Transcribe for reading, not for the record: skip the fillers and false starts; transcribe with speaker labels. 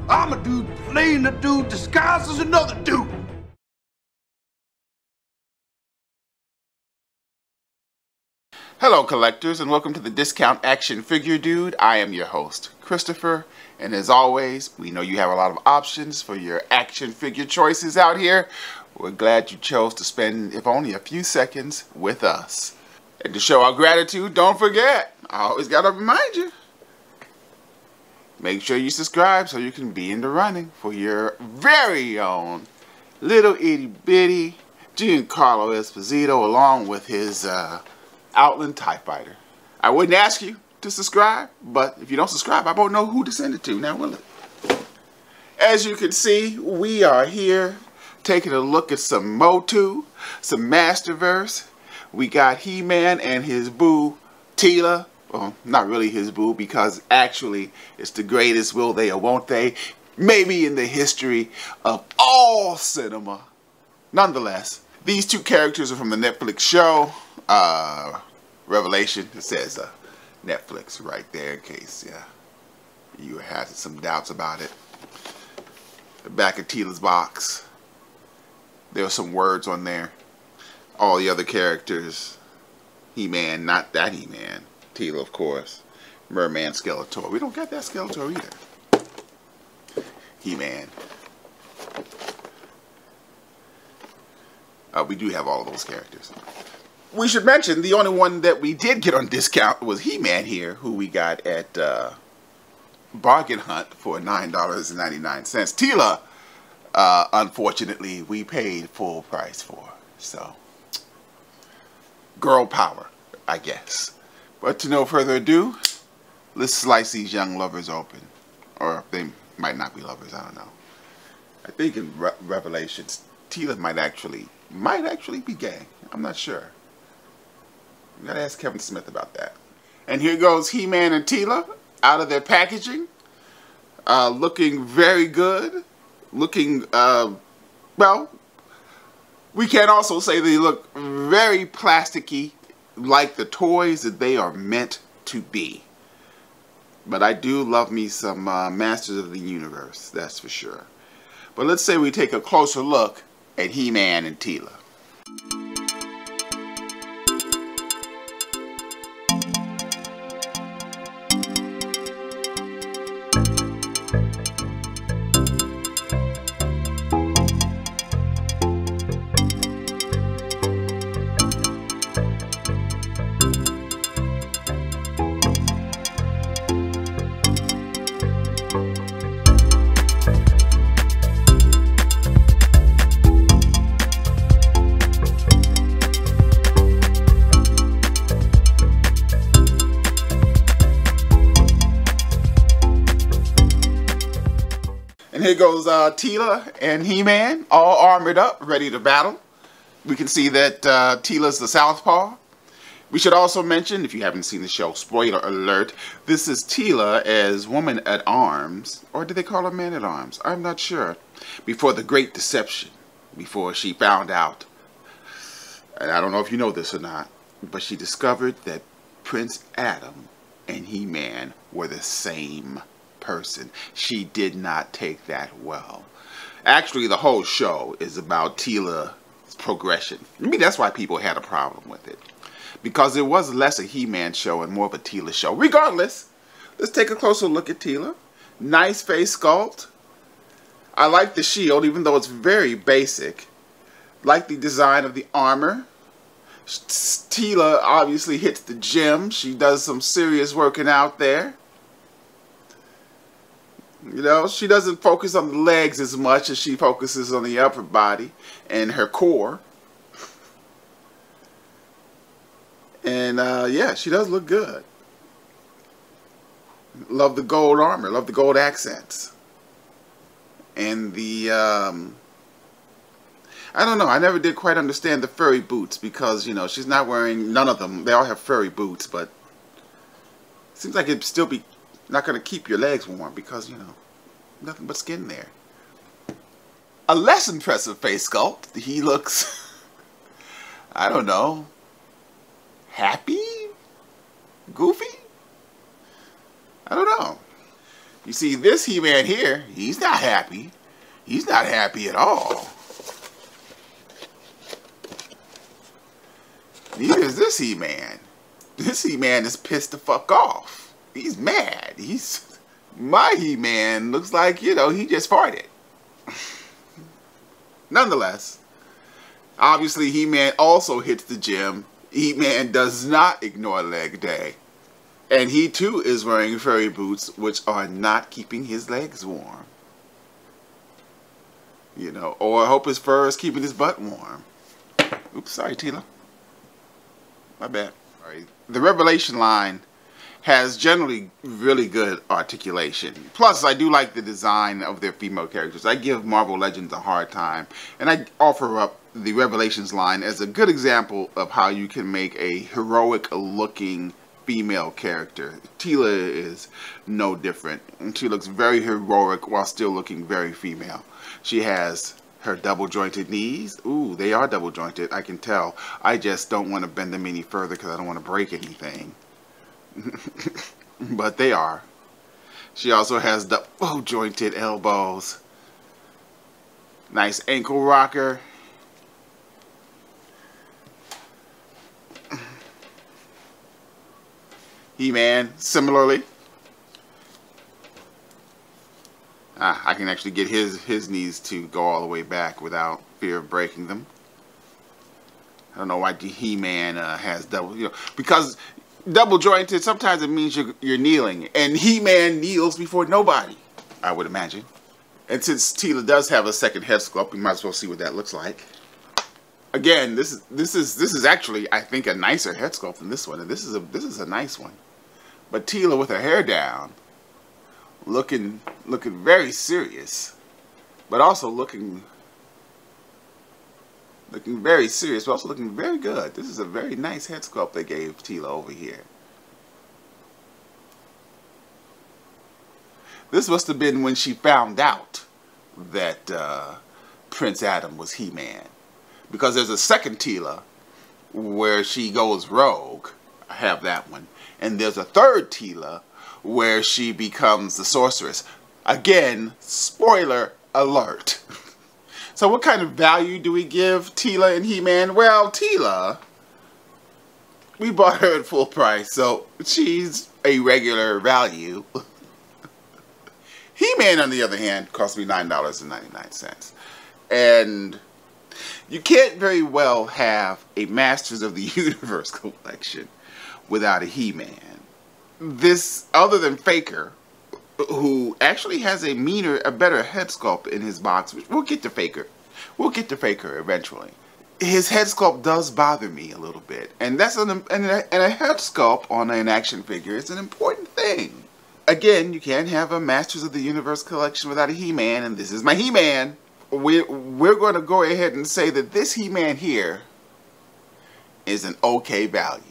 Speaker 1: I'm a dude playing a dude disguised as another dude.
Speaker 2: Hello collectors, and welcome to the Discount Action Figure Dude. I am your host, Christopher, and as always, we know you have a lot of options for your action figure choices out here. We're glad you chose to spend, if only a few seconds, with us. And to show our gratitude, don't forget, I always gotta remind you, make sure you subscribe so you can be in the running for your very own little itty bitty Giancarlo Esposito along with his Outland TIE Fighter. I wouldn't ask you to subscribe, but if you don't subscribe, I won't know who to send it to, now will it? As you can see, we are here taking a look at some Motu, some Masterverse. We got He-Man and his boo, Teela. Well, not really his boo, because actually it's the greatest, will they or won't they, maybe in the history of all cinema. Nonetheless, these two characters are from the Netflix show, Revelation. It says Netflix right there in case you had some doubts about it. The back of Teela's box, there were some words on there. All the other characters, He-Man, not that He-Man, Teela of course, Merman, Skeletor. We don't get that Skeletor either. He-Man. We do have all of those characters. We should mention the only one that we did get on discount was He-Man here, who we got at Bargain Hunt for $9.99. Teela, unfortunately, we paid full price for. So, girl power, I guess. But to no further ado, let's slice these young lovers open. Or they might not be lovers, I don't know. I think in Revelations, Teela might actually be gay. I'm not sure. You gotta ask Kevin Smith about that. And here goes He-Man and Teela out of their packaging. Looking very good. Looking, well, we can also say they look very plasticky, like the toys that they are meant to be. But I do love me some Masters of the Universe, that's for sure. But let's say we take a closer look at He-Man and Teela. Here goes Teela and He-Man, all armored up, ready to battle. We can see that Teela's the Southpaw. We should also mention, if you haven't seen the show, spoiler alert, this is Teela as woman-at-arms, or do they call her man-at-arms? I'm not sure. Before the Great Deception, before she found out, and I don't know if you know this or not, but she discovered that Prince Adam and He-Man were the same person. She did not take that well. Actually, the whole show is about Teela's progression. Maybe that's why people had a problem with it. Because it was less a He-Man show and more of a Teela show. Regardless, let's take a closer look at Teela. Nice face sculpt. I like the shield, even though it's very basic. Like the design of the armor. Teela obviously hits the gym. She does some serious working out there. You know, she doesn't focus on the legs as much as she focuses on the upper body and her core. And yeah, she does look good. Love the gold armor, love the gold accents. And the, I don't know, I never did quite understand the furry boots because, you know, she's not wearing, none of them, they all have furry boots, but it seems like it'd still be not going to keep your legs warm because, you know, nothing but skin there. A less impressive face sculpt. He looks, I don't know, happy? Goofy? I don't know. You see, this He-Man here, he's not happy. He's not happy at all. Neither is this He-Man. This He-Man is pissed the fuck off. He's mad. My He-Man looks like, you know, he just farted. Nonetheless, obviously He-Man also hits the gym. He-Man does not ignore leg day. And he too is wearing furry boots, which are not keeping his legs warm. You know, or I hope his fur is keeping his butt warm. Oops, sorry, Teela. My bad. Sorry. The Revelation line has generally really good articulation. Plus, I do like the design of their female characters. I give Marvel Legends a hard time, and I offer up the Revelations line as a good example of how you can make a heroic-looking female character. Teela is no different. She looks very heroic while still looking very female. She has her double-jointed knees. Ooh, they are double-jointed, I can tell. I just don't want to bend them any further because I don't want to break anything. But they are. She also has double-jointed elbows. Nice ankle rocker. He-Man, similarly. I can actually get his knees to go all the way back without fear of breaking them. I don't know why He-Man has double, you know, because double jointed, sometimes it means you're kneeling, and He-Man kneels before nobody, I would imagine. And since Teela does have a second head sculpt, we might as well see what that looks like. Again, this is actually, I think, a nicer head sculpt than this one, and this is a nice one. But Teela with her hair down, looking very serious, but also looking very serious, but also looking very good. This is a very nice head sculpt they gave Teela over here. This must have been when she found out that Prince Adam was He-Man, because there's a second Teela where she goes rogue. I have that one. And there's a third Teela where she becomes the sorceress. Again, spoiler alert. So what kind of value do we give Teela and He-Man? Well, Teela, we bought her at full price, so she's a regular value. He-Man, on the other hand, cost me $9.99. And you can't very well have a Masters of the Universe collection without a He-Man. This, other than Faker, who actually has a better head sculpt in his box. We'll get to Faker. We'll get to Faker eventually. His head sculpt does bother me a little bit, and that's and a head sculpt on an action figure is an important thing. Again, you can't have a Masters of the Universe collection without a He-Man, and this is my He-Man. We're going to go ahead and say that this He-Man here is an okay value.